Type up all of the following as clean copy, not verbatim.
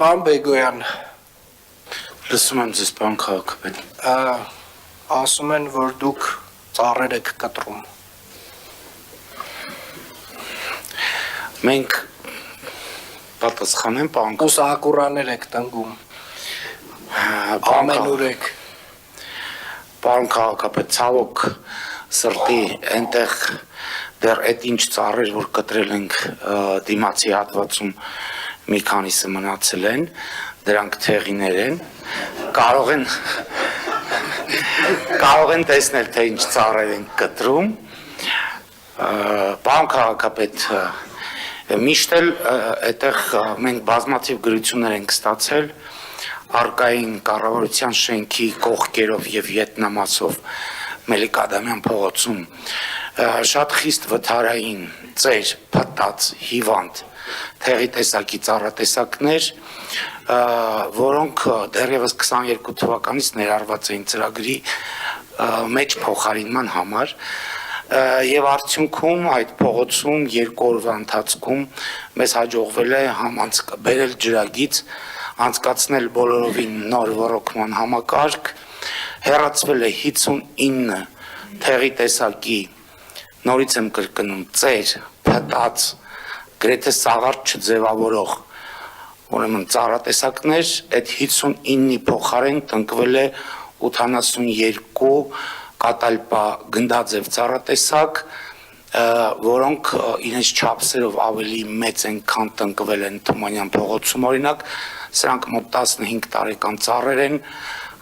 Պարոն Բեգոյան, Լսում եմ ձեզ, պարոն քաղաքապետ։ ասում են, որ դուք ծառեր եք կտրում։ Մենք պատասխանեմ, պարոն Ուսակուրաներ եք տնգում, ամենուր եք։ Պարոն քաղաքապետ, ցավոք սրտի այնտեղ դեռ այդ ինչ ծառեր, որ կտրել ենք դիմացի հատվածում մի քանիսը մնացել են, դրանք թեղիներ են, կարող են տեսնել, թե ինչ ծառեր են կտրում։ Պարոն քաղաքապետ, միշտ էլ այդտեղ մենք բազմաթիվ գրություններ ենք ստացել արկային կառավարության շենքի կողքերով եւ վիետնամացով Մելիք Ադամյան փողոցում շատ խիստ վթարային ծեր, փտած, հիվանդ թեղի տեսակի ծառատեսակներ, որոնք դեռևս 22 թվականից ներառված էին ծրագրի մեջ փոխարինման համար եւ արդյունքում այդ փողոցում 2 օրվա ընթացքում մեզ հաջողվել է բերել ջրագիծ, անցկացնել բոլորովին նոր ռոռոկման համակարգ, հեռացվել է 59 թեղի տեսակի, նորից եմ կրկնում, ծեր, փտած, գրեթե սաղարթ չձևավորող, ուրեմն ծառատեսակներ, այդ 59-ի փոխարեն տնկվել է 82 կատալպա գնդաձև ծառատեսակ, որոնք իրենց չափսերով ավելի մեծ են, քան տնկվել են Թումանյան փողոցում, օրինակ, սրանք մոտ 15 տարեկան ծառեր են,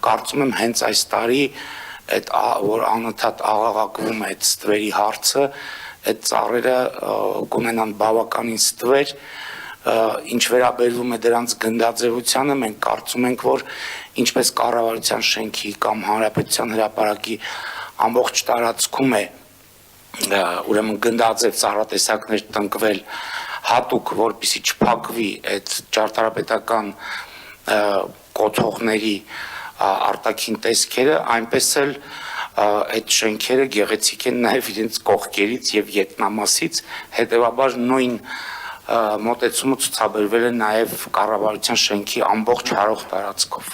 կարծում եմ հենց այս տարի այդ որ անընդհատ աղաղակվում է այդ ստվերի հարցը, այդ ծառերը կունենան բավականին ստվեր, ինչ վերաբերվում է դրանց գնդաձևությանը, մենք կարծում ենք, որ ինչպես կառավարության շենքի կամ հանրապետության հրապարակի ամբողջ տարածքում է ուրեմն գնդաձև ծառատեսակներ տնկվել հատուկ, որպեսզի չփակվի այդ ճարտարապետական կոթողների արտաքին տեսքերը, այնպես էլ այդ շենքերը գեղեցիկ են նաև իրենց կողքերից եւ վիետնամասից, հետեւաբար նույն մոտեցումը ցուցաբերվել է նաև կառավարության շենքի ամբողջ հարող տարածքով։